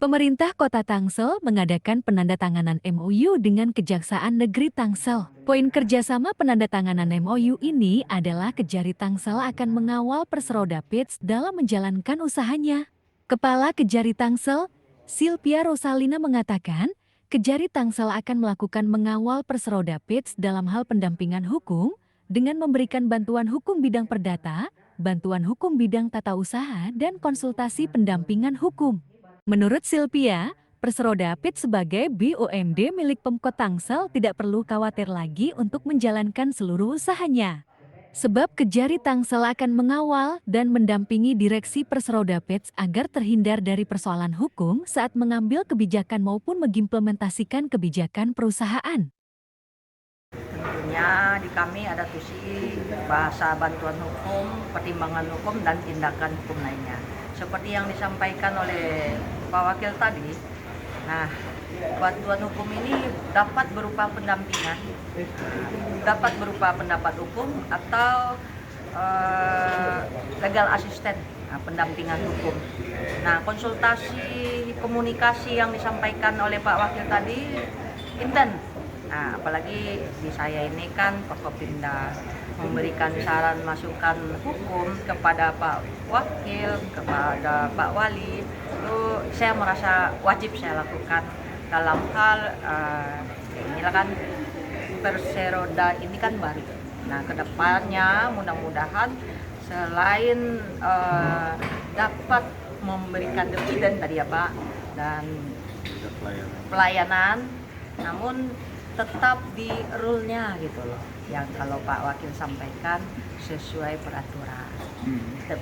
Pemerintah Kota Tangsel mengadakan penandatanganan MOU dengan Kejaksaan Negeri Tangsel. Poin kerjasama penandatanganan MOU ini adalah Kejari Tangsel akan mengawal Persroda Pits dalam menjalankan usahanya. Kepala Kejari Tangsel, Silvia Rosalina mengatakan, Kejari Tangsel akan melakukan mengawal Persroda Pits dalam hal pendampingan hukum dengan memberikan bantuan hukum bidang perdata, bantuan hukum bidang tata usaha, dan konsultasi pendampingan hukum. Menurut Silvia, Persroda Pits sebagai BUMD milik Pemkot Tangsel tidak perlu khawatir lagi untuk menjalankan seluruh usahanya. Sebab Kejari Tangsel akan mengawal dan mendampingi direksi Persroda Pits agar terhindar dari persoalan hukum saat mengambil kebijakan maupun mengimplementasikan kebijakan perusahaan. Tentunya di kami ada tusi bahasa bantuan hukum, pertimbangan hukum, dan tindakan hukum lainnya. Seperti yang disampaikan oleh Pak Wakil tadi, nah bantuan hukum ini dapat berupa pendampingan, dapat berupa pendapat hukum atau legal assistant, pendampingan hukum. Nah, konsultasi komunikasi yang disampaikan oleh Pak Wakil tadi intens. Nah, apalagi di saya ini kan Forkopimda memberikan saran masukan hukum kepada Pak Wakil, kepada Pak Wali, itu saya merasa wajib saya lakukan dalam hal inilah kan Persroda ini kan baru. Nah, kedepannya mudah-mudahan selain dapat memberikan dividen tadi ya Pak, dan pelayanan, namun tetap di rule-nya gitu loh, yang kalau Pak Wakil sampaikan sesuai peraturan.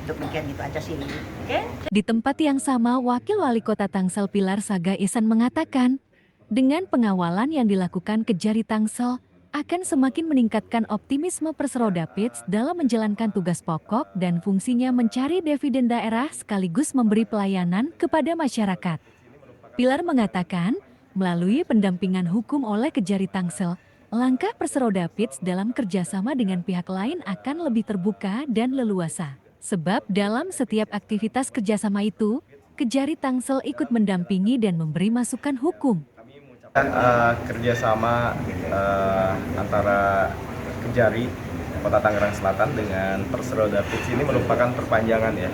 Demikian gitu aja sih. Oke? Di tempat yang sama, Wakil Wali Kota Tangsel Pilar Saga Ihsan mengatakan, dengan pengawalan yang dilakukan Kejari Tangsel akan semakin meningkatkan optimisme Persroda Pits dalam menjalankan tugas pokok dan fungsinya mencari dividen daerah sekaligus memberi pelayanan kepada masyarakat. Pilar mengatakan, melalui pendampingan hukum oleh Kejari Tangsel, langkah Persroda Pits dalam kerjasama dengan pihak lain akan lebih terbuka dan leluasa. Sebab dalam setiap aktivitas kerjasama itu, Kejari Tangsel ikut mendampingi dan memberi masukan hukum. Kerjasama antara Kejari Kota Tangerang Selatan dengan Persroda Pits ini merupakan perpanjangan ya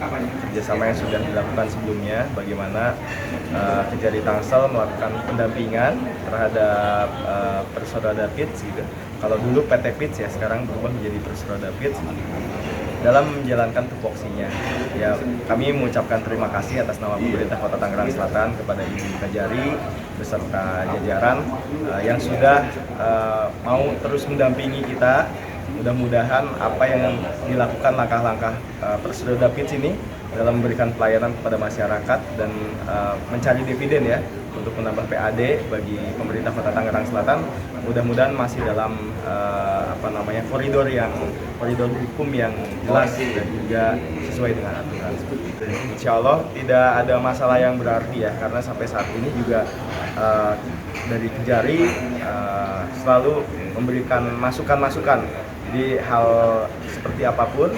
kerjasama yang sudah dilakukan sebelumnya, bagaimana Kejari Tangsel melakukan pendampingan terhadap Persroda Pits gitu. Kalau dulu PT Pits ya, sekarang berubah menjadi Persroda Pits dalam menjalankan tupoksinya. Ya, kami mengucapkan terima kasih atas nama pemerintah Kota Tangerang Selatan kepada Ibu Kejari beserta jajaran yang sudah mau terus mendampingi kita. Mudah-mudahan apa yang dilakukan langkah-langkah Persroda Pits ini dalam memberikan pelayanan kepada masyarakat dan mencari dividen ya untuk menambah PAD bagi pemerintah Kota Tangerang Selatan, mudah-mudahan masih dalam koridor hukum yang jelas dan juga sesuai dengan aturan. Insya Allah tidak ada masalah yang berarti ya, karena sampai saat ini juga dari Kejari selalu memberikan masukan-masukan. Jadi hal seperti apapun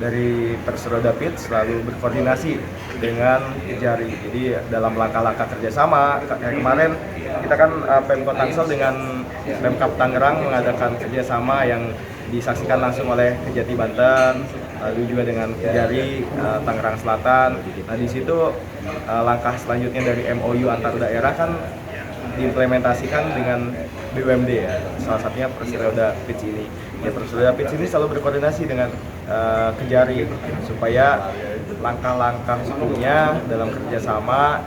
dari Persroda Pits selalu berkoordinasi dengan Kejari. Jadi dalam langkah-langkah kerjasama, kayak kemarin kita kan Pemkot Tangsel dengan Pemkap Tangerang mengadakan kerjasama yang disaksikan langsung oleh Kejati Banten, lalu juga dengan Kejari Tangerang Selatan. Nah di situ langkah selanjutnya dari MOU antar daerah kan diimplementasikan dengan BUMD ya, salah satunya Persroda Pits ini. Ya, Persroda Pits ini selalu berkoordinasi dengan Kejari supaya langkah-langkah hukumnya dalam kerjasama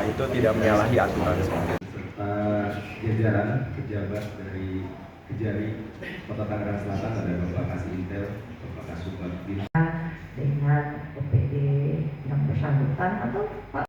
itu tidak menyalahi aturan. Jajaran pejabat dari Kejari Kota Tangerang Selatan ada Bapak Kasih-Intel, Bapak Kasubag dengan OPD yang bersangkutan atau Pak